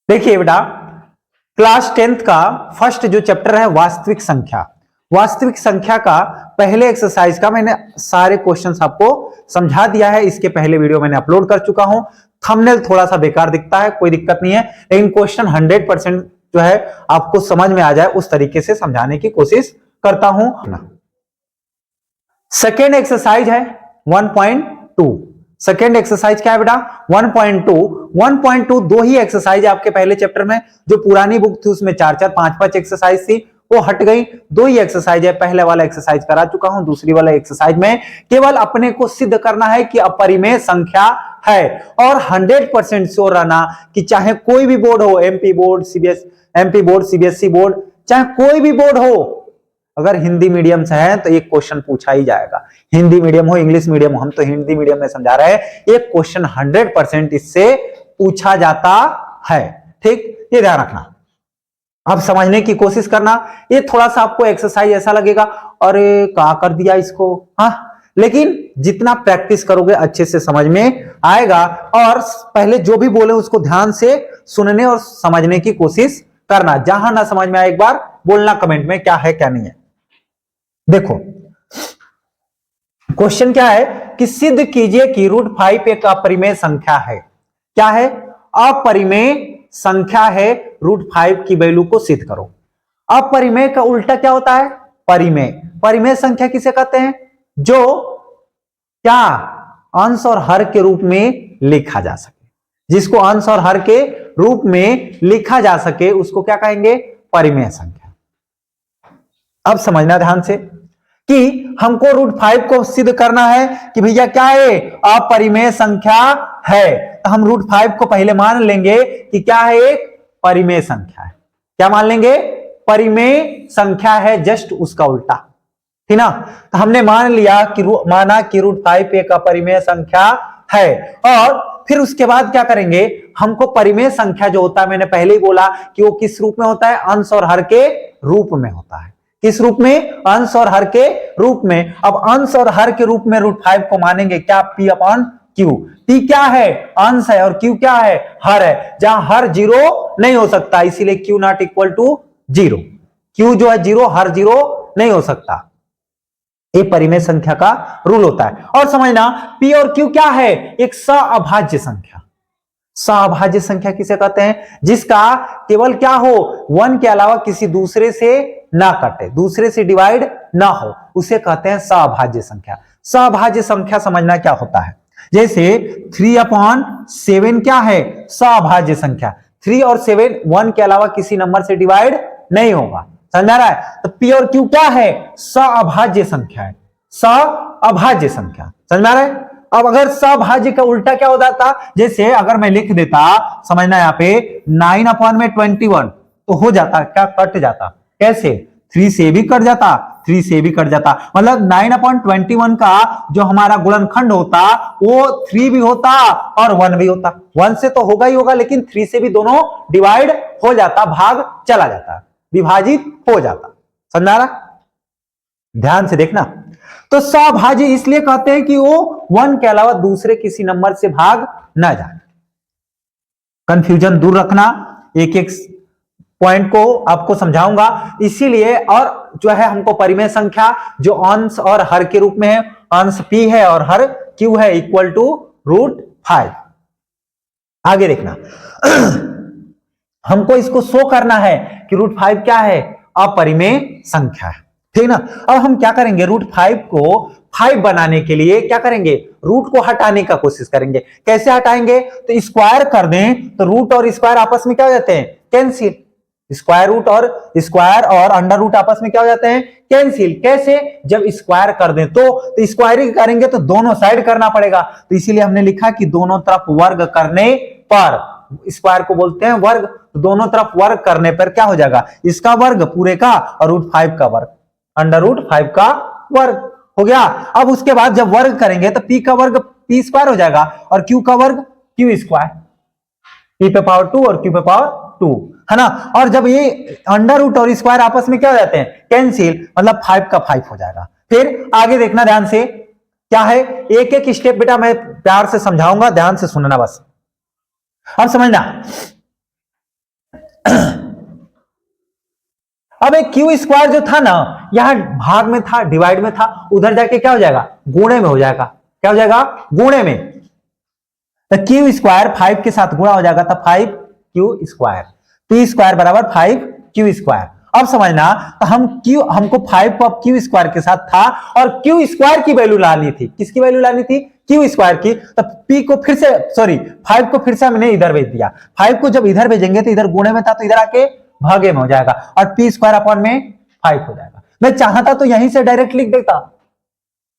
देखिए बेटा, class 10th का फर्स्ट जो चैप्टर है वास्तविक संख्या, वास्तविक संख्या का पहले एक्सरसाइज का मैंने सारे क्वेश्चंस आपको समझा दिया है। इसके पहले वीडियो मैंने अपलोड कर चुका हूं। थंबनेल थोड़ा सा बेकार दिखता है, कोई दिक्कत नहीं है, लेकिन क्वेश्चन 100% जो है आपको समझ में आ जाए उस तरीके से समझाने की कोशिश करता हूं। सेकेंड एक्सरसाइज है 1.2। सेकेंड एक्सरसाइज क्या है बेटा? 1.2 दो ही एक्सरसाइज आपके पहले चैप्टर में, जो पुरानी बुक थी उसमें 4-4 5-5 एक्सरसाइज थी, वो हट गई। दो ही एक्सरसाइज है, पहले वाला एक्सरसाइज करा चुका हूं, दूसरी वाला एक्सरसाइज में केवल अपने को सिद्ध करना है कि अपरिमेय संख्या है और 100% श्योर रहना कि चाहे कोई भी बोर्ड हो, एमपी बोर्ड, सीबीएसई बोर्ड, चाहे कोई भी बोर्ड हो, अगर हिंदी मीडियम से है तो एक क्वेश्चन पूछा ही जाएगा। हिंदी मीडियम हो, इंग्लिश मीडियम हो, हम तो हिंदी मीडियम में समझा रहे हैं, एक क्वेश्चन 100% इससे पूछा जाता है। ठीक, ये ध्यान रखना, अब समझने की कोशिश करना। ये थोड़ा सा आपको एक्सरसाइज ऐसा लगेगा, अरे क्या कर दिया इसको, हाँ, लेकिन जितना प्रैक्टिस करोगे अच्छे से समझ में आएगा। और पहले जो भी बोले उसको ध्यान से सुनने और समझने की कोशिश करना। जहां ना समझ में आए एक बार बोलना कमेंट में क्या है क्या नहीं है। देखो क्वेश्चन क्या है कि सिद्ध कीजिए कि √5 एक अपरिमेय संख्या है। क्या है? अपरिमेय संख्या है, √5 की वैल्यू को सिद्ध करो। अपरिमेय का उल्टा क्या होता है? परिमेय। परिमेय संख्या किसे कहते हैं? जो क्या अंश और हर के रूप में लिखा जा सके, जिसको अंश और हर के रूप में लिखा जा सके उसको क्या कहेंगे? परिमेय संख्या। अब समझना ध्यान से कि हमको √5 को सिद्ध करना है कि भैया क्या है? अपरिमेय संख्या है। तो हम √5 को पहले मान लेंगे कि क्या है? एक परिमेय संख्या है। क्या मान लेंगे? परिमेय संख्या है, जस्ट उसका उल्टा, ठीक ना। तो हमने मान लिया कि माना कि √5 एक अपरिमेय संख्या है। और फिर उसके बाद क्या करेंगे? हमको परिमेय संख्या जो होता है, मैंने पहले ही बोला कि वो किस रूप में होता है? अंश और हर के रूप में होता है। किस रूप में? अंश और हर के रूप में। अब अंश और हर के रूप में √5 को मानेंगे क्या? P/Q। P क्या है? अंश है, और Q क्या है? हर है। जहां हर 0 नहीं हो सकता, इसीलिए Q ≠ 0। Q जो है 0, हर 0 नहीं हो सकता। ये परिमेय संख्या का रूल होता है। और समझना, P और Q क्या है? एक सअभाज्य संख्या। सअभाज्य संख्या किसे कहते हैं? जिसका केवल क्या हो? 1 के अलावा किसी दूसरे से ना कटे, दूसरे से डिवाइड ना हो, उसे कहते हैं सअभाज्य संख्या। सअभाज्य संख्या समझना क्या होता है? जैसे 3/7 क्या है? सअभाज्य संख्या। 3 और 7 1 के अलावा किसी नंबर से डिवाइड नहीं होगा। समझ आ रहा है? तो P और Q क्या है? सअभाज्य संख्या है। सअभाज्य संख्या, समझ में आ रहा है? अब अगर सभाज्य का उल्टा क्या हो जाता? जैसे अगर मैं लिख देता, समझना यहां पे 9/21 तो हो जाता क्या? कट जाता। कैसे? 3 से भी कट जाता, 3 से भी कट जाता, मतलब 9/21 का जो हमारा गुणनखंड होता वो 3 भी होता और 1 भी होता। 1 से तो होगा ही होगा, लेकिन 3 से भी दोनों डिवाइड हो जाता, भाग चला जाता, विभाजित हो जाता। समझ आ रहा? ध्यान से देखना। तो सभाज्य इसलिए कहते हैं कि वो 1 के अलावा दूसरे किसी नंबर से भाग ना जाए। कंफ्यूजन दूर रखना, एक एक पॉइंट को आपको समझाऊंगा। इसीलिए, और जो है हमको परिमेय संख्या जो अंश और हर के रूप में है, अंश P है और हर Q है, इक्वल टू √5। आगे देखना हमको इसको शो करना है कि √5 क्या है? अपरिमेय संख्या है, ठीक ना। अब हम क्या करेंगे? √5 को 5 बनाने के लिए क्या करेंगे? रूट को हटाने का कोशिश करेंगे। कैसे हटाएंगे? तो स्क्वायर कर दें तो रूट और स्क्वायर आपस में क्या हो जाते हैं? कैंसिल। स्क्वायर रूट और स्क्वायर और अंडर रूट आपस में क्या हो जाते हैं? कैंसिल। कैसे? जब स्क्वायर कर दें तो स्क्वायरिंग करेंगे तो दोनों साइड करना पड़ेगा, तो इसीलिए हमने लिखा कि दोनों तरफ वर्ग करने पर, स्क्वायर को बोलते हैं वर्ग, तो दोनों तरफ वर्ग करने पर क्या हो जाएगा? इसका वर्ग पूरे का और √5 का वर्ग, अंडर √5 का वर्ग हो गया। अब उसके बाद जब वर्ग करेंगे तो P का वर्ग P² हो जाएगा और Q का वर्ग Q², P/2 और Q/2, है ना। और जब ये अंडर रूट और स्क्वायर आपस में क्या हो जाते हैं? कैंसिल, मतलब 5 का 5 हो जाएगा। फिर आगे देखना ध्यान से, क्या है? एक एक स्टेप बेटा मैं प्यार से समझाऊंगा, ध्यान से सुनना बस। अब समझना, अब एक क्यू स्क्वायर जो था ना, यहां भाग में था, डिवाइड में था, उधर जाके क्या हो जाएगा, गुणे में हो जाएगा। क्या हो जाएगा, गुणे में। तो क्यू स्क्वायर 5 के साथ गुणा हो जाएगा, तो 5 क्यू स्क्वायर, पी स्क्वायर बराबर 5 क्यू स्क्वायर। अब समझना, तो हमको 5 को अब क्यू स्क्वायर के साथ था और क्यू स्क्वायर की वैल्यू लानी थी। किसकी वैल्यू लानी थी, क्यू स्क्वायर की। तो पी को फिर से, सॉरी 5 को फिर से हमने इधर भेज दिया। 5 को जब इधर भेजेंगे तो इधर गुणे में था, तो इधर आके भागे में हो जाएगा और पी स्क्वायर अपॉन में 5 हो जाएगा। मैं चाहता तो यहीं से डायरेक्ट लिख देता,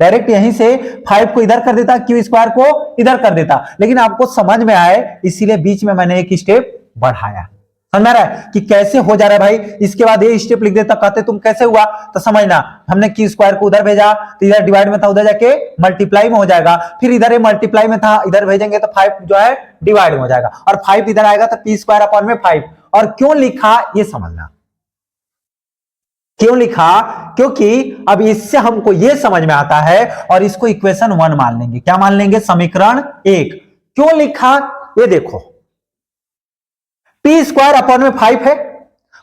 डायरेक्ट यहीं से 5 को इधर कर देता, क्यू स्क्वायर को इधर कर देता, लेकिन आपको समझ में आए इसीलिए बीच में मैंने एक स्टेप बढ़ाया। समझ रहा है कि कैसे हो जा रहा है भाई। इसके बाद ये स्टेप लिख देता, कहते तुम कैसे हुआ, तो समझना, हमने क्यू स्क्वायर को उधर भेजा, तो इधर डिवाइड में था, उधर जाके मल्टीप्लाई में हो जाएगा। फिर इधर ये मल्टीप्लाई में था, इधर भेजेंगे तो 5 जो है डिवाइड में हो जाएगा और 5 इधर आएगा, तो पी स्क्वायर अपॉन में 5। और क्यों लिखा ये समझना, क्यों लिखा, क्योंकि अब इससे हमको यह समझ में आता है और इसको इक्वेशन 1 मान लेंगे। क्या मान लेंगे, समीकरण 1। क्यों लिखा ये देखो, पी स्क्वायर अपॉन में 5 है,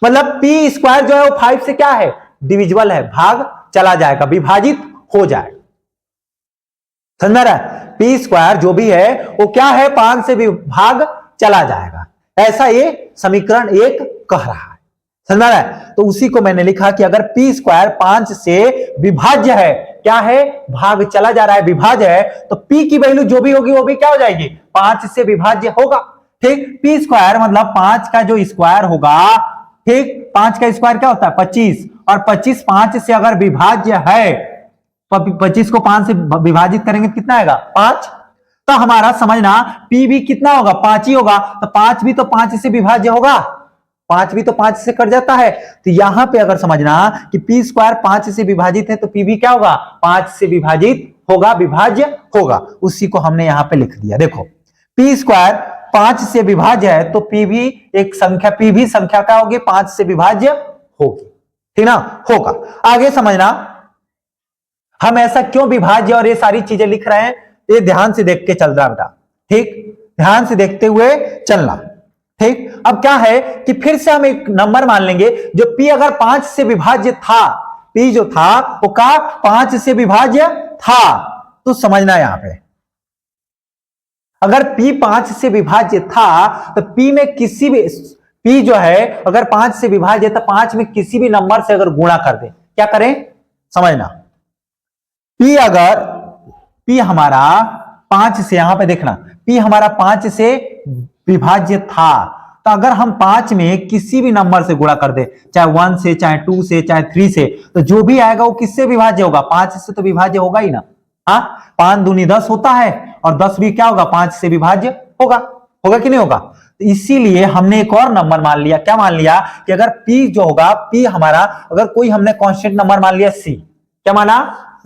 मतलब पी स्क्वायर जो है वो 5 से क्या है, डिविजिबल है, भाग चला जाएगा, विभाजित हो जाएगा। समझ रहा है, पी स्क्वायर जो भी है वो क्या है, 5 से भी भाग चला जाएगा, ऐसा ये समीकरण 1 कह रहा है। समझ रहा है, तो उसी को मैंने लिखा कि अगर पी स्क्वायर 5 से विभाज्य है, क्या है, भाग चला जा रहा है, विभाज्य है, तो पी की वैल्यू जो भी होगी वो भी क्या हो जाएगी, 5 से विभाज्य होगा। ठीक, पी स्क्वायर मतलब 5 का जो स्क्वायर होगा, ठीक, 5 का स्क्वायर क्या होता है 25, और 25 5 से अगर विभाज्य है, 25 को 5 से विभाजित करेंगे कितना आएगा 5, तो हमारा समझना पी भी कितना होगा 5 ही होगा, तो 5 भी तो 5 से विभाज्य होगा, 5 भी तो 5 से कट जाता है। तो यहां पे अगर समझना कि पी स्क्वायर 5 से विभाजित है, तो पी भी क्या होगा 5 से विभाजित होगा, विभाज्य होगा, उसी को हमने यहां पे लिख दिया। देखो पी स्क्वायर 5 से विभाज्य है, तो पी भी एक संख्या, पी भी संख्या क्या होगी 5 से विभाज्य होगी, ठीक ना, होगा। आगे समझना, हम ऐसा क्यों विभाज्य और ये सारी चीजें लिख रहे हैं, ये ध्यान से देख के चल रहा बेटा, ठीक, ध्यान से देखते हुए चलना। ठीक, अब क्या है कि फिर से हम एक नंबर मान लेंगे, जो पी अगर 5 से विभाज्य था, पी जो था वो का 5 से विभाज्य था, तो समझना यहां पे अगर P 5 से विभाज्य था, तो P में किसी भी, P जो है अगर 5 से विभाज्य, तो 5 में किसी भी नंबर से अगर गुणा कर दे, क्या करें समझना, P अगर P हमारा 5 से, यहां पे देखना, P हमारा 5 से विभाज्य था, तो अगर हम 5 में किसी भी नंबर से गुणा कर दे, चाहे 1 से, चाहे 2 से, चाहे 3 से, तो जो भी आएगा वो किससे विभाज्य होगा, 5 से तो विभाज्य होगा ही ना। हाँ, 5 दूनी 10 होता है और 10 भी क्या होगा 5 से विभाज्य होगा, होगा कि नहीं होगा। तो इसीलिए हमने एक और नंबर मान लिया, क्या मान लिया कि अगर P जो होगा, P हमारा अगर कोई हमने कांस्टेंट नंबर मान लिया C, क्या माना,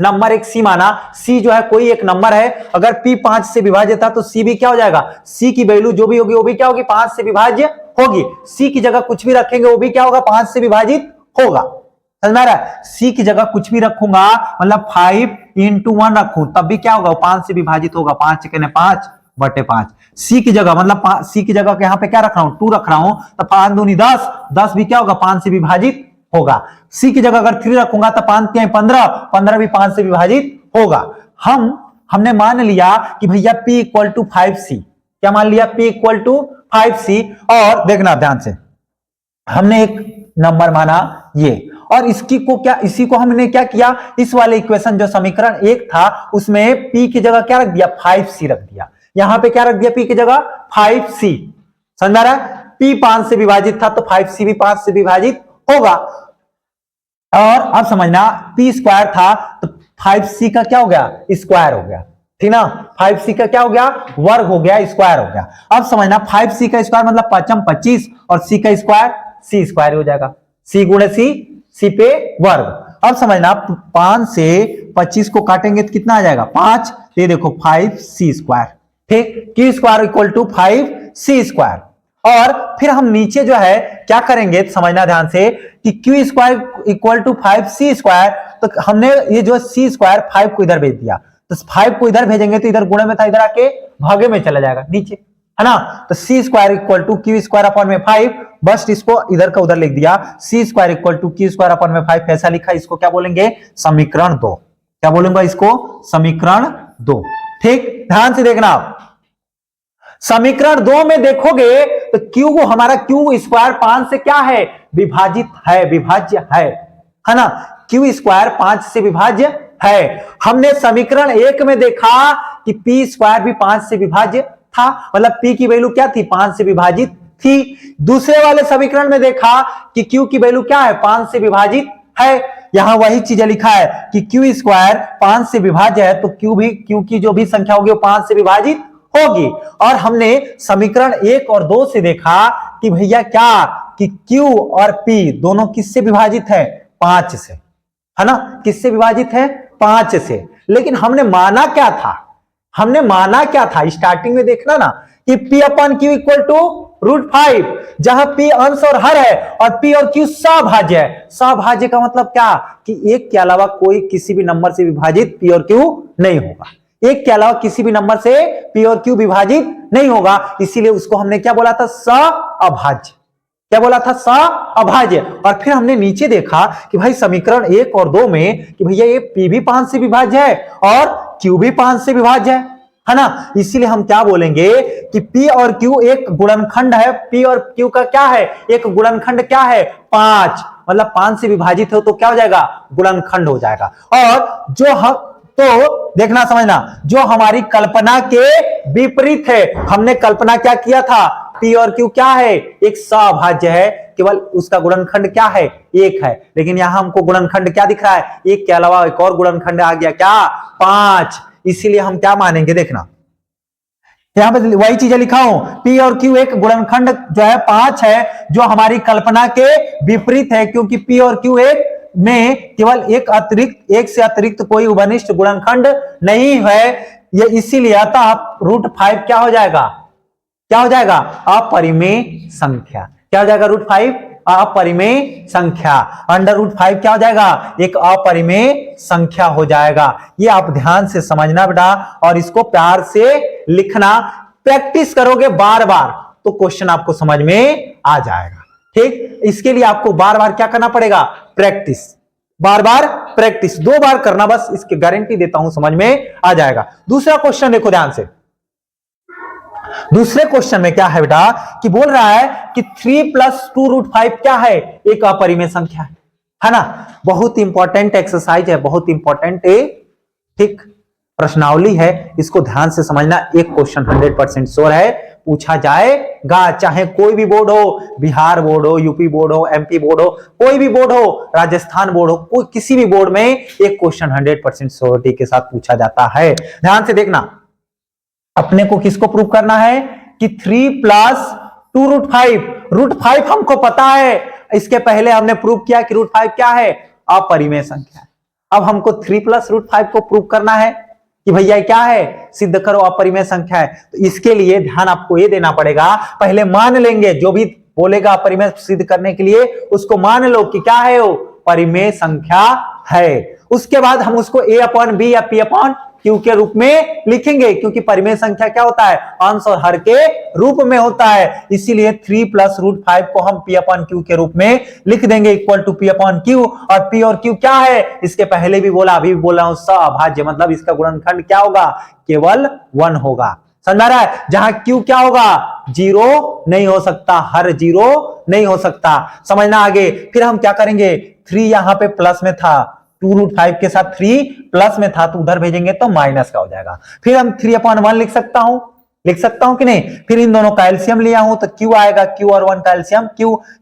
नंबर एक C माना, C जो है कोई एक नंबर है, अगर P 5 से विभाज्य था तो C भी क्या हो जाएगा, C की वैल्यू जो भी होगी वो भी क्या होगी 5 से विभाज्य होगी। C की जगह कुछ भी रखेंगे वो भी क्या होगा 5 से विभाजित होगा। समझ में आ रहा है, C की जगह कुछ भी रखूंगा, मतलब 5 into 1 रखूं तब भी क्या होगा 5 से विभाजित होगा, 5 × 5 / 5। C की जगह मतलब C की जगह यहाँ पे क्या रख रहा हूं 2 रख रहा हूं, तो 5 दूनी 10, 10 भी क्या होगा 5 से विभाजित होगा। C की जगह अगर 3 रखूंगा तो 5 × 15, 15 भी 5 से विभाजित होगा। हमने मान लिया कि भैया P = 5C, क्या मान लिया P = 5C। और देखना ध्यान से, हमने एक नंबर माना ये, और इसी को हमने क्या किया, इस वाले इक्वेशन जो समीकरण 1 था उसमें P की जगह क्या रख दिया 5C रख दिया, यहां पे क्या रख दिया P की जगह 5C। समझ आ रहा है, P 5 से विभाजित था तो 5C भी 5 से विभाजित होगा। और अब समझना P स्क्वायर था तो 5C का क्या हो गया स्क्वायर हो गया, ठीक ना, 5C का क्या हो गया वर्ग हो गया, स्क्वायर हो गया। अब समझना 5C का स्क्वायर मतलब 5 × 25 और C का स्क्वायर C स्क्वायर हो जाएगा, C × C पे वर्ग। अब समझना 5 से 25 को काटेंगे तो कितना आ जाएगा 5, ये देखो 5C स्क्वायर, ठीक, Q स्क्वायर = 5C स्क्वायर। और फिर हम नीचे जो है क्या करेंगे तो समझना ध्यान से कि Q स्क्वायर = 5C स्क्वायर, तो हमने ये जो C स्क्वायर 5 को इधर भेज दिया, तो 5 को इधर भेजेंगे तो इधर गुणे में था, इधर आके भागे में चला जाएगा नीचे, है ना। तो C square equal to Q square upon में 5, बस इसको इधर का उधर लिख दिया। C square equal to Q square upon में 5 ऐसा लिखा, इसको क्या बोलेंगे, समीकरण 2। क्या बोलूंगा इसको, समीकरण 2। ठीक, ध्यान से देखना, समीकरण 2 में देखोगे तो क्यू, हमारा क्यू स्क्वायर 5 से क्या है, विभाजित है, विभाज्य है ना। क्यू स्क्वायर 5 से विभाज्य है। हमने समीकरण 1 में देखा कि पी स्क्वायर भी 5 से विभाज्य था, मतलब पी की वैल्यू क्या थी, 5 से विभाजित थी। दूसरे वाले समीकरण में देखा कि क्यू की वैल्यू क्या है, 5 से विभाजित है। यहां वही चीजें लिखा है कि क्यू स्क्वायर 5 से विभाज्य है, तो क्यू की जो भी संख्या होगी वो 5 से विभाजित होगी। और हमने समीकरण 1 और 2 से देखा कि भैया क्या, कि Q और P दोनों किससे विभाजित है, 5 से, है ना। किससे विभाजित है, 5 से। लेकिन हमने माना क्या था, हमने माना क्या था, स्टार्टिंग में देखना ना कि P upon Q equal to √5, जहां P अंश और हर है और P और Q सभाज्य है। सभाज्य का मतलब क्या, कि एक के अलावा कोई किसी भी नंबर से विभाजित P और Q नहीं होगा, एक के अलावा किसी भी नंबर से P और Q विभाजित नहीं होगा, इसीलिए उसको हमने क्या बोला था, सअभाज्य। क्या बोला था, सअभाज्य। और फिर हमने नीचे देखा कि भाई समीकरण 1 और 2 में कि भैया ये P भी 5 से विभाज्य है और Q भी 5 से विभाज्य है ना। इसीलिए हम क्या बोलेंगे कि P और Q एक गुणनखंड है। P और Q का क्या है, एक गुणनखंड क्या है, 5, मतलब 5 से विभाजित हो तो क्या हो जाएगा, गुणनखंड हो जाएगा। और जो हम, तो देखना समझना, जो हमारी कल्पना के विपरीत है, हमने कल्पना क्या किया था, P और Q क्या है, एक सअभाज्य है, केवल उसका गुणनखंड क्या है, 1 है। लेकिन यहां हमको गुणनखंड क्या दिख रहा है, 1 के अलावा एक और गुणनखंड आ गया, क्या, 5। इसीलिए हम क्या मानेंगे, देखना यहां पे वही चीजें लिखा हूं, P और Q एक गुणनखंड जो है 5 है, जो हमारी कल्पना के विपरीत है, क्योंकि P और Q एक में केवल एक से अतिरिक्त कोई उभयनिष्ठ गुणनखंड नहीं है। ये इसीलिए अतः √5 क्या हो जाएगा, क्या हो जाएगा, अपरिमेय संख्या। क्या हो जाएगा, √5 अपरिमेय संख्या। √5 क्या हो जाएगा, एक अपरिमेय संख्या हो जाएगा। ये आप ध्यान से समझना बेटा, और इसको प्यार से लिखना, प्रैक्टिस करोगे बार बार तो क्वेश्चन आपको समझ में आ जाएगा। ठीक, इसके लिए आपको बार बार क्या करना पड़ेगा, प्रैक्टिस, बार बार प्रैक्टिस, 2 बार करना, बस इसकी गारंटी देता हूं समझ में आ जाएगा। दूसरा क्वेश्चन देखो ध्यान से, दूसरे क्वेश्चन में क्या है बेटा, कि बोल रहा है कि 3 + 2√5 क्या है, एक अपरिमेय संख्या है ना। बहुत इंपॉर्टेंट एक्सरसाइज है, बहुत इंपॉर्टेंट ठीक प्रश्नावली है, इसको ध्यान से समझना। एक क्वेश्चन 100% श्योर है, पूछा जाएगा, चाहे कोई भी बोर्ड हो, बिहार बोर्ड हो, यूपी बोर्ड हो, एमपी बोर्ड हो, कोई भी बोर्ड हो, राजस्थान बोर्ड हो, कोई किसी भी बोर्ड में एक क्वेश्चन 100% श्योरिटी के साथ पूछा जाता है। ध्यान से देखना, अपने को किसको प्रूव करना है, कि 3 + 2√5, √5 हमको पता है, इसके पहले हमने प्रूव किया कि √5 क्या है, अपरिमेय संख्या। अब हमको 3 + √5 को प्रूव करना है कि भैया क्या है, सिद्ध करो अपरिमेय संख्या है। तो इसके लिए ध्यान आपको ये देना पड़ेगा, पहले मान लेंगे, जो भी बोलेगा अपरिमेय सिद्ध करने के लिए उसको मान लो कि क्या है, वो परिमेय संख्या है। उसके बाद हम उसको a/b या p/q के रूप में लिखेंगे, क्योंकि परिमेय संख्या क्या होता है, अंश और हर के रूप में होता है। इसीलिए 3 + √5 को हम p/q के रूप में लिख देंगे, इक्वल टू p/q। और p और q क्या है, इसके पहले भी बोला, अभी भी बोला हूं, सअभाज्य, मतलब इसका गुणनखंड क्या होगा, केवल 1 होगा। समझ रहा है, जहां q क्या होगा, 0 नहीं हो सकता, हर 0 नहीं हो सकता। समझना आगे, फिर हम क्या करेंगे, 3 यहां पे प्लस में था, 2√5 के साथ 3 प्लस में था, तो उधर भेजेंगे तो माइनस का हो जाएगा। फिर हम 3/1 लिख सकता हूं कि नहीं। फिर इन दोनों का एलसीएम लिया हूं तो q आएगा, q और 1 का एलसीएम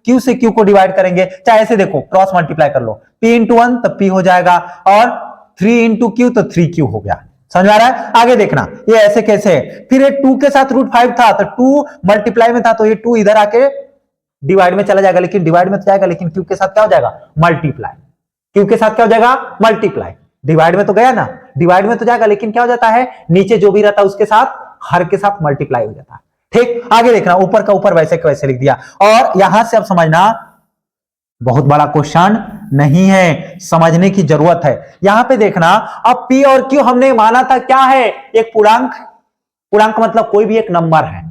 q से q को डिवाइड करेंगे, चाहे ऐसे देखो, क्रॉस मल्टीप्लाई कर लो, p × 1 तो p हो जाएगा, और 3 × q तो 3q हो गया। समझ आ रहा है, आगे देखना ये ऐसे कैसे है। फिर ये 2 के साथ √5 था, तो 2 मल्टीप्लाई में था, तो ये 2 इधर आके डिवाइड में चला जाएगा, लेकिन डिवाइड में तो जाएगा, लेकिन q के साथ क्या हो जाएगा, मल्टीप्लाई। क्यू के साथ क्या हो जाएगा, मल्टीप्लाई। डिवाइड में तो गया ना, डिवाइड में तो जाएगा, लेकिन क्या हो जाता है, नीचे जो भी रहता है उसके साथ, हर के साथ मल्टीप्लाई हो जाता है। ठीक, आगे देखना, ऊपर का ऊपर वैसे के वैसे लिख दिया। और यहां से अब समझना, बहुत बड़ा क्वेश्चन नहीं है, समझने की जरूरत है। यहां पे देखना, अब P और Q हमने माना था क्या है, एक पूर्णांक। पूर्णांक मतलब कोई भी एक नंबर है,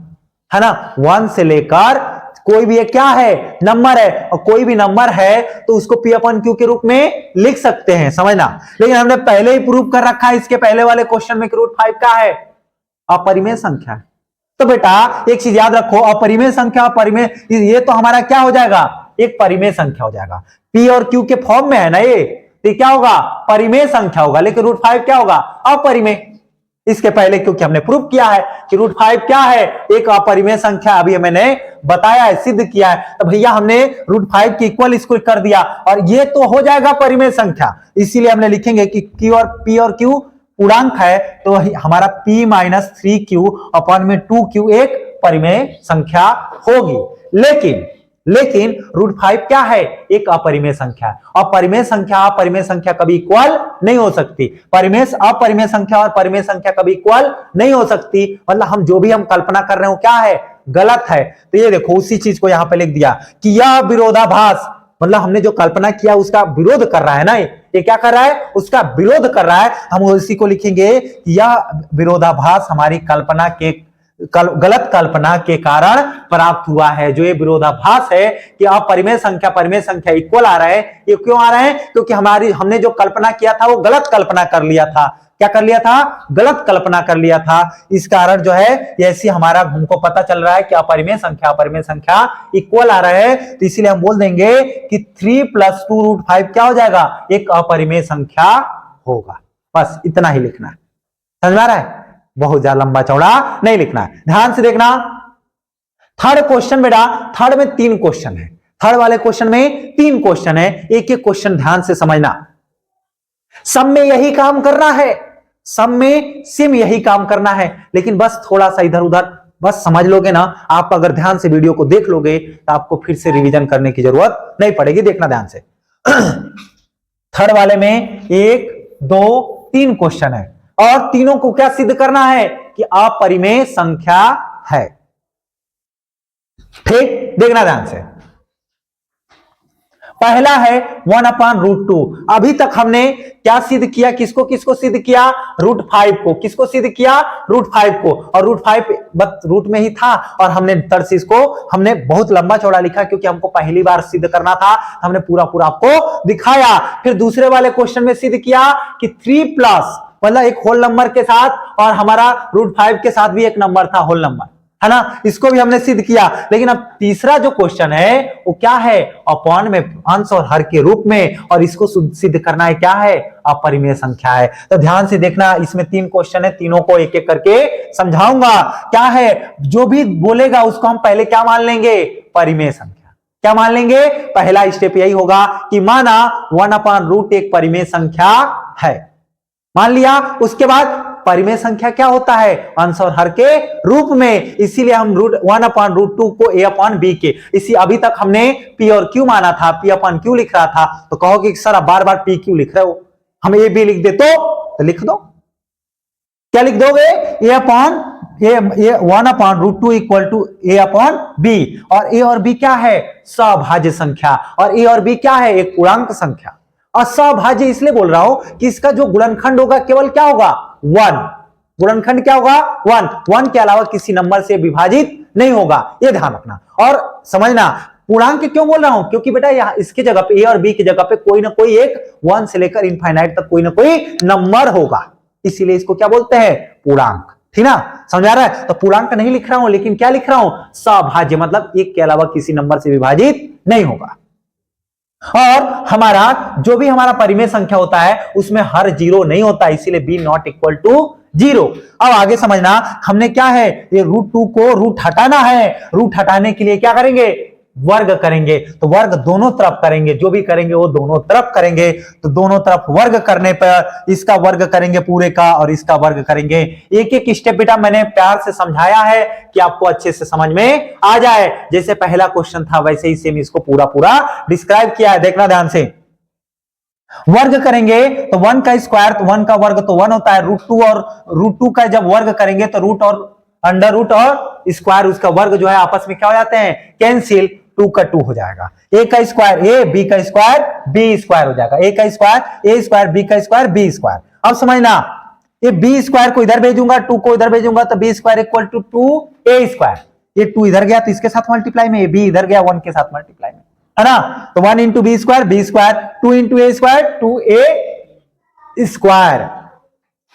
है ना। 1 से लेकर कोई भी क्या है, नंबर है, और कोई भी नंबर है तो उसको P अपन Q के रूप में लिख सकते हैं, समझना। लेकिन हमने पहले ही प्रूव कर रखा है इसके पहले वाले क्वेश्चन में कि √5 क्या है, अपरिमेय संख्या है। तो बेटा एक चीज याद रखो, अपरिमेय संख्या, अपरिमेय, ये तो हमारा क्या हो जाएगा, एक परिमेय संख्या हो जाएगा। P और Q के फॉर्म में है ना ये, तो क्या होगा, परिमेय संख्या होगा। लेकिन √5 क्या होगा, अपरिमेय। इसके पहले क्योंकि हमने प्रूव किया है कि √5 क्या है, एक अपरिमेय संख्या, अभी मैंने बताया है, सिद्ध किया है। तो भैया हमने √5 के इक्वल इसको कर दिया और ये तो हो जाएगा परिमेय संख्या। इसीलिए हमने लिखेंगे कि P और Q पूर्णांक है, तो हमारा P - 3Q अपॉन में 2Q एक परिमेय संख्या होगी। लेकिन √5 क्या है, एक अपरिमेय संख्या है। और परिमेय संख्या कभी इक्वल नहीं हो सकती। अपरिमेय संख्या और परिमेय संख्या कभी इक्वल नहीं हो सकती। मतलब हम जो भी हम कल्पना कर रहे हो क्या है, गलत है। तो ये देखो उसी चीज को यहां पे लिख दिया कि यह विरोधाभास, मतलब हमने जो कल्पना किया उसका विरोध कर रहा है ना, ये क्या कर रहा है, उसका विरोध कर रहा है। हम उसी को लिखेंगे, यह विरोधाभास हमारी कल्पना के गलत कल्पना के कारण प्राप्त हुआ है। जो ये विरोधाभास है कि अपरिमेय संख्या परिमेय संख्या इक्वल आ रहा है, ये क्यों आ रहा है, क्योंकि हमने जो कल्पना किया था वो गलत कल्पना कर लिया था। क्या कर लिया था, गलत कल्पना कर लिया था। इस कारण जो है ऐसी हमारा हमको पता चल रहा है कि अपरिमेय संख्या इक्वल आ रहा है। तो इसीलिए हम बोल देंगे कि 3 + 2 √5 क्या हो जाएगा, एक अपरिमेय संख्या होगा। बस इतना ही लिखना है, समझ में आ रहा है, बहुत ज्यादा लंबा चौड़ा नहीं लिखना है। ध्यान से देखना, थर्ड क्वेश्चन बेटा, थर्ड में 3 क्वेश्चन है। थर्ड वाले क्वेश्चन में 3 क्वेश्चन है, एक एक क्वेश्चन ध्यान से समझना। सब में यही काम करना है, सब में सेम यही काम करना है, लेकिन बस थोड़ा सा इधर उधर बस समझ लोगे ना आप। अगर ध्यान से वीडियो को देख लोगे तो आपको फिर से रिवीजन करने की जरूरत नहीं पड़ेगी। देखना ध्यान से। थर्ड वाले में 1, 2, 3 क्वेश्चन है और तीनों को क्या सिद्ध करना है कि अपरिमेय संख्या है। ठीक, देखना ध्यान से। पहला है 1/√2। अभी तक हमने क्या सिद्ध किया, किसको सिद्ध किया, √5 को। किसको सिद्ध किया, √5 को। और √5 बस रूट में ही था और हमने तर्सीस को हमने बहुत लंबा चौड़ा लिखा क्योंकि हमको पहली बार सिद्ध करना था। हमने पूरा आपको दिखाया। फिर दूसरे वाले क्वेश्चन में सिद्ध किया कि 3+ मतलब एक होल नंबर के साथ और हमारा √5 के साथ भी एक नंबर था होल नंबर, है ना, इसको भी हमने सिद्ध किया। लेकिन अब तीसरा जो क्वेश्चन है वो क्या है, अपॉन में अंश और हर के रूप में, और इसको सिद्ध करना है क्या है, अपरिमेय संख्या है। तो ध्यान से देखना, इसमें 3 क्वेश्चन है, तीनों को एक एक करके समझाऊंगा। क्या है, जो भी बोलेगा उसको हम पहले क्या मान लेंगे, परिमेय संख्या। क्या मान लेंगे, पहला स्टेप यही होगा कि माना 1/√, एक परिमेय संख्या है, मान लिया। उसके बाद परिमेय संख्या क्या होता है, अंश और हर के रूप में। इसीलिए हम 1/√2 को a/b के, इसी अभी तक हमने p और q माना था, p/q लिख रहा था। तो कहोगे कि सर आप बार बार p q लिख रहे हो, हम a b लिख दे तो लिख दो। क्या लिख दोगे, a/1/√2 = a/b। और a और b क्या है, सभाज्य संख्या। और a और b क्या है, एक पूर्णांक संख्या। असभाज्य इसलिए बोल रहा हूं कि इसका जो गुणनखंड होगा केवल क्या होगा, 1। गुणनखंड क्या होगा, 1 के अलावा किसी नंबर से विभाजित नहीं होगा, ये ध्यान रखना। और समझना, पूर्णांक क्यों बोल रहा हूं, क्योंकि बेटा यहां इसके जगह पे, ए और बी की जगह पे कोई ना कोई एक 1 से लेकर इनफाइनाइट तक कोई ना कोई नंबर होगा, इसीलिए इसको क्या बोलते हैं, पूर्णांक। ठीक ना, समझ आ रहा है। तो पूर्णांक नहीं लिख रहा हूं, लेकिन क्या लिख रहा हूं, सभाज्य, मतलब एक के अलावा किसी नंबर से विभाजित नहीं होगा। और हमारा जो भी हमारा परिमेय संख्या होता है उसमें हर 0 नहीं होता, इसीलिए b ≠ 0। अब आगे समझना, हमने क्या है, ये √2 को रूट हटाना है। रूट हटाने के लिए क्या करेंगे, वर्ग करेंगे। तो वर्ग दोनों तरफ करेंगे, जो भी करेंगे वो दोनों तरफ करेंगे। तो दोनों तरफ वर्ग करने पर इसका वर्ग करेंगे पूरे का और इसका वर्ग करेंगे। एक एक स्टेप बेटा मैंने प्यार से समझाया है कि आपको अच्छे से समझ में आ जाए। जैसे पहला क्वेश्चन था वैसे ही सेम इसको पूरा डिस्क्राइब किया है, देखना ध्यान से। वर्ग करेंगे तो 1 का स्क्वायर, तो 1 का वर्ग तो 1 होता है। √2 और √2 का जब वर्ग करेंगे तो रूट और अंडर रूट और स्क्वायर, उसका वर्ग जो है आपस में क्या हो जाते हैं, कैंसिल। 2 का 2 हो जाएगा। a का स्क्वायर a, b का स्क्वायर b स्क्वायर हो जाएगा। a का स्क्वायर a स्क्वायर, b का स्क्वायर b स्क्वायर। अब समझना, ये b स्क्वायर को इधर भेजूंगा, 2 को इधर भेजूंगा तो b स्क्वायर = 2a स्क्वायर। ये 2 इधर गया तो इसके साथ मल्टीप्लाई में, ये b इधर गया 1 के साथ मल्टीप्लाई में, है ना। तो 1 इंटू बी स्क्वायर, 2 इंटू ए स्क्वायर, 2a स्क्वायर।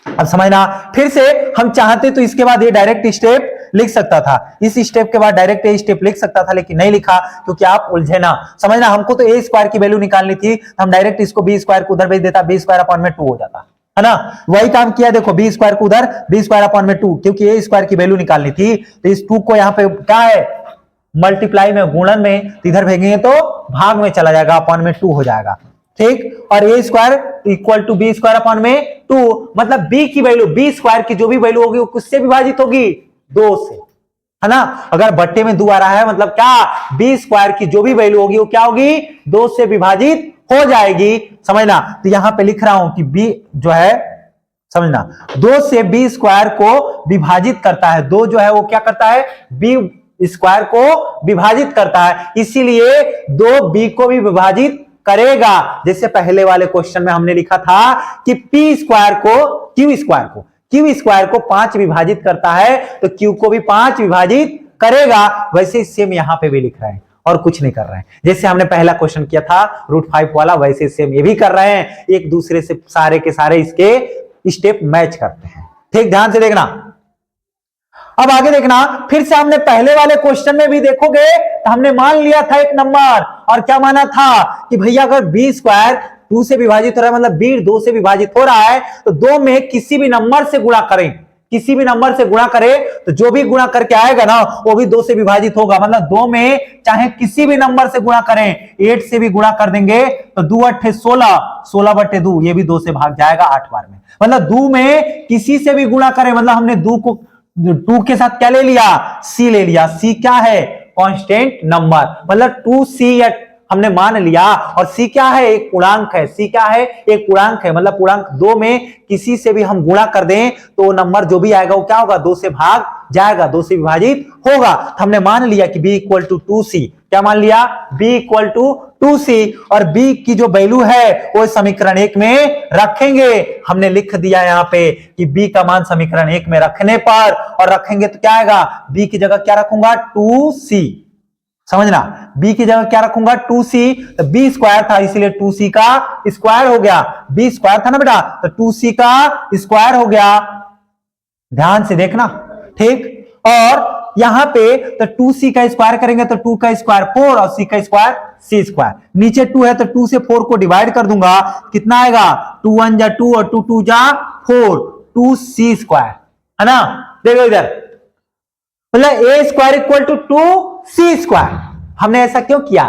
अब समझना, फिर से हम चाहते तो इसके बाद ये डायरेक्ट स्टेप लिख सकता था, इस स्टेप के बाद डायरेक्ट ये स्टेप लिख सकता था, लेकिन नहीं लिखा क्योंकि आप उलझे ना। समझना, हमको तो ए स्क्वायर की वैल्यू निकालनी थी, हम डायरेक्ट इसको बी स्क्वायर को उधर भेज देता, बी स्क्वायर अपॉन में 2 हो जाता, है ना। वही काम किया, देखो बी स्क्वायर को उधर, बी स्क्वायर अपॉन में 2, क्योंकि ए स्क्वायर की वैल्यू निकालनी थी, तो इस 2 को यहाँ पे क्या है मल्टीप्लाई में, गुणन में, तो इधर भेजेंगे तो भाग में चला जाएगा, अपॉन में 2 हो जाएगा, ठीक। और A square equal to B square upon में 2, मतलब बी की वैल्यू, बी स्क्वायर की जो भी वैल्यू होगी वो किससे विभाजित होगी, 2 से, है ना। अगर बट्टे में 2 आ रहा है मतलब क्या, बी स्क्वायर की जो भी वैल्यू होगी वो क्या होगी, 2 से विभाजित हो जाएगी, समझना। तो यहां पे लिख रहा हूं कि बी जो है, समझना, 2 से बी स्क्वायर को विभाजित करता है, 2 जो है वो क्या करता है, बी स्क्वायर को विभाजित करता है, इसीलिए 2 बी को भी विभाजित करेगा। जैसे पहले वाले क्वेश्चन में हमने लिखा था कि पी स्क्वायर को, क्यू स्क्वायर को 5 विभाजित करता है, तो क्यू को भी 5 विभाजित करेगा। वैसे सेम यहां पे भी लिख रहे हैं और कुछ नहीं कर रहे हैं, जैसे हमने पहला क्वेश्चन किया था √5 वाला, वैसे सेम ये भी कर रहे हैं, एक दूसरे से सारे के सारे इसके स्टेप मैच करते हैं, ठीक। ध्यान से देखना। अब आगे देखना, फिर से हमने पहले वाले क्वेश्चन में भी देखोगे तो हमने मान लिया था एक नंबर, और क्या माना था कि भैया अगर बी स्क्वायर 2 से विभाजित हो रहा है, मतलब बी 2 से विभाजित हो रहा है, तो 2 में किसी भी नंबर से गुणा करें, किसी भी नंबर से गुणा करें तो जो भी गुणा करके आएगा ना वो भी 2 से विभाजित होगा। मतलब 2 में चाहे किसी भी नंबर से गुणा करें, 8 से भी गुणा कर देंगे तो 2 8 16, 16/2, ये भी 2 से भाग जाएगा 8 बार में। मतलब 2 में किसी से भी गुणा करें, मतलब हमने 2 को 2 के साथ क्या ले लिया, सी ले लिया। सी क्या है, कांस्टेंट नंबर, मतलब 2c हमने मान लिया, और सी क्या है, एक पूर्णांक है, सी क्या है, एक पूर्णांक है, मतलब पूर्णांक 2 में किसी से भी हम गुणा कर दें तो नंबर जो भी आएगा वो क्या होगा, 2 से भाग जाएगा, 2 से विभाजित होगा। तो हमने मान लिया कि b इक्वल टू 2c, क्या मान लिया, b इक्वल टू 2c, और b की जो वैल्यू है वो समीकरण 1 में रखेंगे। हमने लिख दिया यहाँ पे कि b का मान समीकरण 1 में रखने पर, और रखेंगे तो क्या आएगा, b की जगह क्या रखूंगा, 2c, समझना, b की जगह क्या रखूंगा, 2c, तो b स्क्वायर था इसलिए 2c का स्क्वायर हो गया, b स्क्वायर था ना बेटा, तो 2c का स्क्वायर हो गया। ध्यान से देखना, ठीक। और यहां पे तो 2c का स्क्वायर करेंगे तो 2 का स्क्वायर 4 और c का स्क्वायर c स्क्वायर, नीचे 2 है तो 2 से 4 को डिवाइड कर दूंगा, कितना आएगा, 2 1 जा 2 और 2 2 जा 4, 2c स्क्वायर, है ना। देखो इधर, मतलब a square equal to 2c square, हमने ऐसा क्यों किया,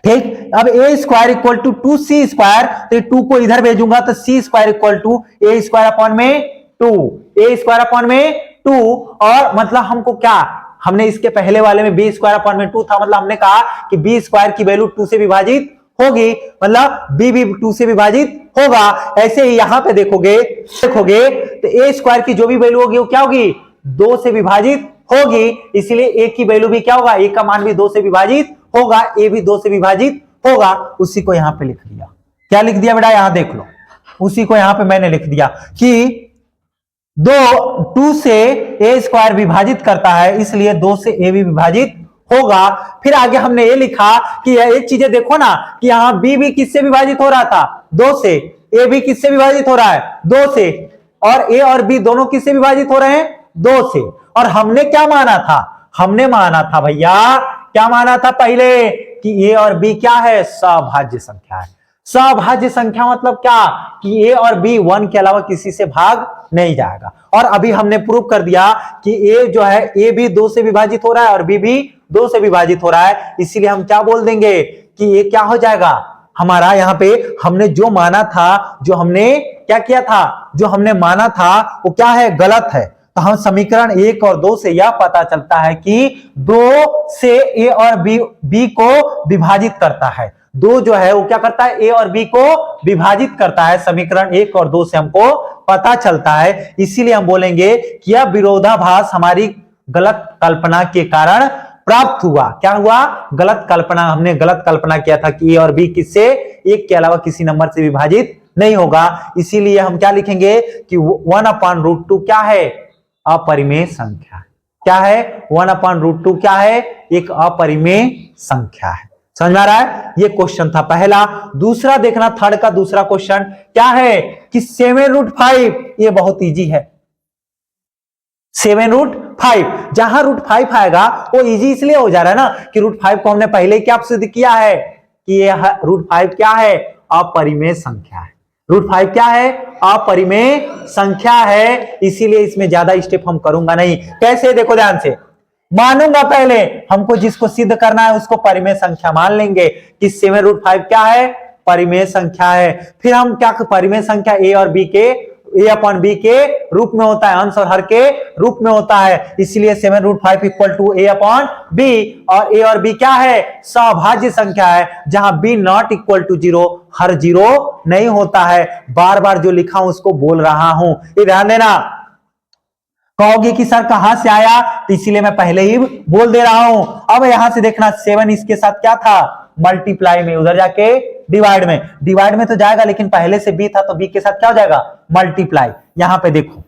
ठीक। अब a square equal to 2c square, तो 2 को इधर भेजूंगा तो c square equal to a square upon में 2, a स्क्वायर अपॉन में 2, और मतलब हमको क्या, हमने इसके पहले वाले में b स्क्वायर अपॉन में 2 था, मतलब हमने कहा कि b स्क्वायर की वैल्यू 2 से विभाजित होगी, मतलब b भी 2 से विभाजित होगा। ऐसे ही यहां पे देखोगे तो a स्क्वायर की जो भी वैल्यू होगी वो क्या होगी, 2 से विभाजित होगी, इसीलिए a की वैल्यू भी क्या होगा, a का मान भी 2 से विभाजित होगा, a भी 2 से विभाजित होगा। उसी को यहां पे लिख दिया, क्या लिख दिया बेटा, यहां देख लो, उसी को यहां पे मैंने लिख दिया कि 2 से a स्क्वायर विभाजित करता है, इसलिए 2 से a भी विभाजित होगा। फिर आगे हमने ये लिखा कि एक चीजें देखो ना कि यहां b भी किससे विभाजित हो रहा था, 2 से, a भी किससे विभाजित हो रहा है, 2 से, और a और b दोनों किससे विभाजित हो रहे हैं, 2 से। और हमने क्या माना था, हमने माना था भैया, क्या माना था पहले कि a और b क्या है, सभाज्य संख्या है। सभाज्य संख्या मतलब क्या, कि a और b 1 के अलावा किसी से भाग नहीं जाएगा। और अभी हमने प्रूव कर दिया कि a जो है, a भी 2 से विभाजित हो रहा है और b भी 2 से विभाजित हो रहा है, इसीलिए हम क्या बोल देंगे कि ये क्या हो जाएगा हमारा, यहाँ पे हमने जो माना था, जो हमने क्या किया था, जो हमने माना था वो क्या है, गलत है। तो हम समीकरण 1 और 2 से यह पता चलता है कि 2 से a और b को विभाजित करता है, 2 जो है वो क्या करता है, a और b को विभाजित करता है। समीकरण 1 और 2 से हमको पता चलता है, इसीलिए हम बोलेंगे कि यह विरोधाभास हमारी गलत कल्पना के कारण प्राप्त हुआ। क्या हुआ, गलत कल्पना, हमने गलत कल्पना किया था कि a और b किससे, 1 के अलावा किसी नंबर से विभाजित नहीं होगा। इसीलिए हम क्या लिखेंगे कि 1/√2 क्या है, अपरिमेय संख्या। क्या है 1/√2 क्या है, एक अपरिमेय संख्या है। समझ में आ रहा है, ये क्वेश्चन था पहला। दूसरा देखना, थर्ड का दूसरा क्वेश्चन क्या है कि 7√5, ये बहुत इजी है। 7√5, जहां √5 आएगा वो इजी इसलिए हो जा रहा है ना कि √5 को हमने पहले क्या सिद्ध किया है कि ये √5 क्या है, अपरिमेय संख्या है। √5 क्या है, अपरिमेय संख्या है, इसीलिए इसमें ज्यादा स्टेप हम करूंगा नहीं। कैसे, देखो ध्यान से, मानूंगा पहले, हमको जिसको सिद्ध करना है उसको परिमेय संख्या मान लेंगे कि 7√5 क्या है, परिमेय संख्या है। फिर हम क्या, परिमेय संख्या a और b के a/b के रूप में होता है, अंश और हर के रूप में होता है, इसलिए 7√5 = a/b, और a और b क्या है, सभाज्य संख्या है, जहां b ≠ = 0, हर 0 नहीं होता है। बार बार जो लिखा हूं उसको बोल रहा हूं, ये ध्यान देना। कहोगे कि सर कहां से आया, तो इसीलिए मैं पहले ही बोल दे रहा हूं। अब यहां से देखना, 7 इसके साथ क्या था, मल्टीप्लाई में, उधर जाके डिवाइड में, डिवाइड में तो जाएगा लेकिन पहले से b था तो b के साथ क्या हो जाएगा, मल्टीप्लाई। यहां पे देखो,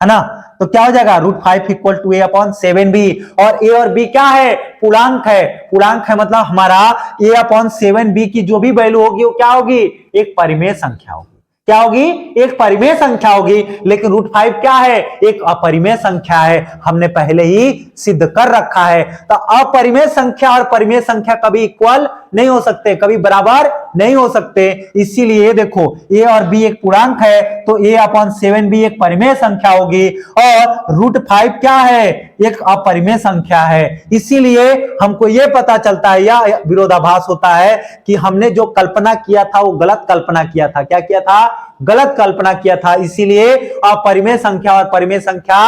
है ना, तो क्या हो जाएगा, √5 = a/7b, और a और b क्या है, पूर्णांक है। पूर्णांक है मतलब हमारा a/7b की जो भी वैल्यू होगी वो क्या होगी, एक परिमेय संख्या होगी। क्या होगी, एक परिमेय संख्या होगी। लेकिन √5 क्या है, एक अपरिमेय संख्या है, हमने पहले ही सिद्ध कर रखा है। तो अपरिमेय संख्या और परिमेय संख्या कभी इक्वल नहीं हो सकते, कभी बराबर नहीं हो सकते। इसीलिए देखो, a और b एक पूर्णांक है तो a/7b एक परिमेय संख्या होगी, और √5 क्या है, एक अपरिमेय संख्या है। इसीलिए हमको यह पता चलता है, या विरोधाभास होता है कि हमने जो कल्पना किया था वो गलत कल्पना किया था। क्या किया था, गलत कल्पना किया था, इसीलिए अपरिमेय संख्या और परिमेय संख्या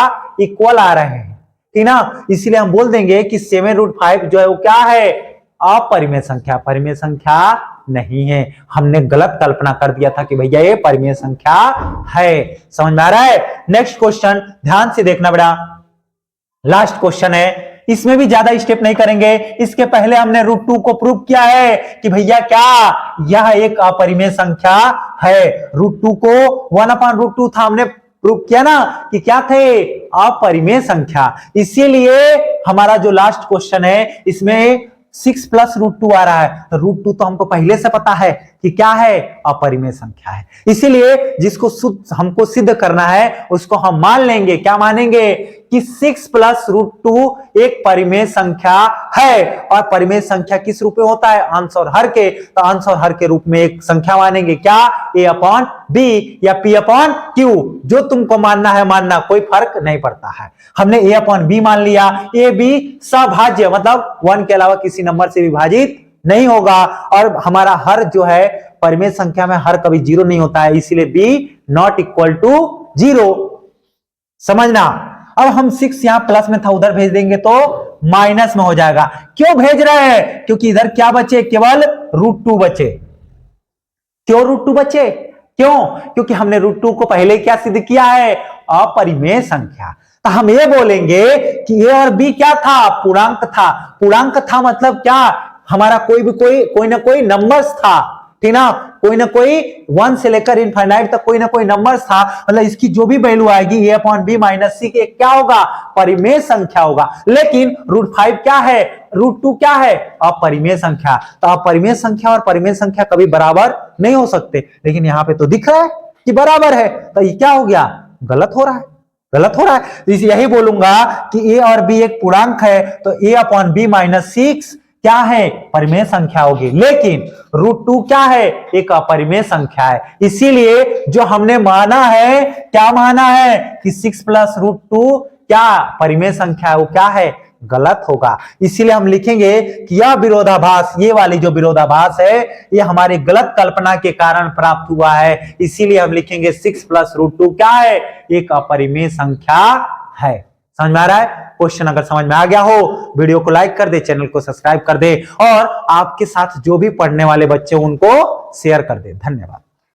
इक्वल आ रहे हैं, ठीक ना। इसीलिए हम बोल देंगे कि 7√5 जो है वो क्या है, अपरिमेय संख्या, परिमेय संख्या नहीं है। हमने गलत कल्पना कर दिया था कि भैया ये परिमेय संख्या है। समझ में आ रहा है। नेक्स्ट क्वेश्चन ध्यान से देखना बेटा, लास्ट क्वेश्चन है, इसमें भी ज्यादा स्टेप नहीं करेंगे। इसके पहले हमने √2 को प्रूव किया है कि भैया क्या, यह एक अपरिमेय संख्या है। √2 को 1/√2 था, हमने प्रूव किया ना कि क्या थे, अपरिमेय संख्या। इसीलिए हमारा जो लास्ट क्वेश्चन है इसमें 6 + √2 आ रहा है, तो √2 तो हमको पहले से पता है कि क्या है, अपरिमेय संख्या है। इसीलिए जिसको हमको सिद्ध करना है उसको हम मान लेंगे, क्या मानेंगे कि 6 + √2 एक परिमेय संख्या है। और परिमेय संख्या किस रूप में होता है, अंश और हर के, तो अंश और हर के रूप में एक संख्या मानेंगे, क्या, a/b या p/q, जो तुमको मानना है मानना, कोई फर्क नहीं पड़ता है। हमने a/b मान लिया, a b सभाज्य मतलब 1 के अलावा किसी नंबर से विभाजित नहीं होगा, और हमारा हर जो है परिमेय संख्या में हर कभी 0 नहीं होता है, इसीलिए b ≠ 0। समझना। अब हम 6 यहां प्लस में था, उधर भेज देंगे तो माइनस में हो जाएगा। क्यों भेज रहे हैं, क्योंकि इधर क्या बचे, केवल √2 बचे। क्यों √2 बचे, क्यों, क्योंकि हमने √2 को पहले क्या सिद्ध किया है, अपरिमेय संख्या। तो हम ये बोलेंगे कि a और b क्या था, पूर्णांक था। पूर्णांक था मतलब क्या, हमारा कोई ना कोई नंबर्स था, ठीक ना, कोई ना कोई 1 से लेकर इनफाइनाइट तक कोई ना कोई नंबर्स था, मतलब इसकी जो भी वैल्यू आएगी a/b - c क्या होगा, परिमेय संख्या होगा। लेकिन √5 क्या है, √2 क्या है, अपरिमेय संख्या। तो अपरिमेय संख्या और परिमेय संख्या कभी बराबर नहीं हो सकते, लेकिन यहां पे तो दिख रहा है कि बराबर है, तो ये क्या हो गया, गलत हो रहा है, गलत हो रहा है। तो यही बोलूंगा कि a और b एक पूर्णांक है, तो a/b - 6 क्या है, परिमेय संख्या होगी। लेकिन √2 क्या है, एक अपरिमेय संख्या है। इसीलिए जो हमने माना है, क्या माना है कि 6 + √2 क्या परिमेय संख्या है, वो क्या है, गलत होगा। इसीलिए हम लिखेंगे कि यह विरोधाभास, ये वाली जो विरोधाभास है, ये हमारी गलत कल्पना के कारण प्राप्त हुआ है। इसीलिए हम लिखेंगे 6 + √2 क्या है, एक अपरिमेय संख्या है। समझ में आ रहा है। क्वेश्चन अगर समझ में आ गया हो, वीडियो को लाइक कर दे, चैनल को सब्सक्राइब कर दे, और आपके साथ जो भी पढ़ने वाले बच्चे उनको शेयर कर दे। धन्यवाद।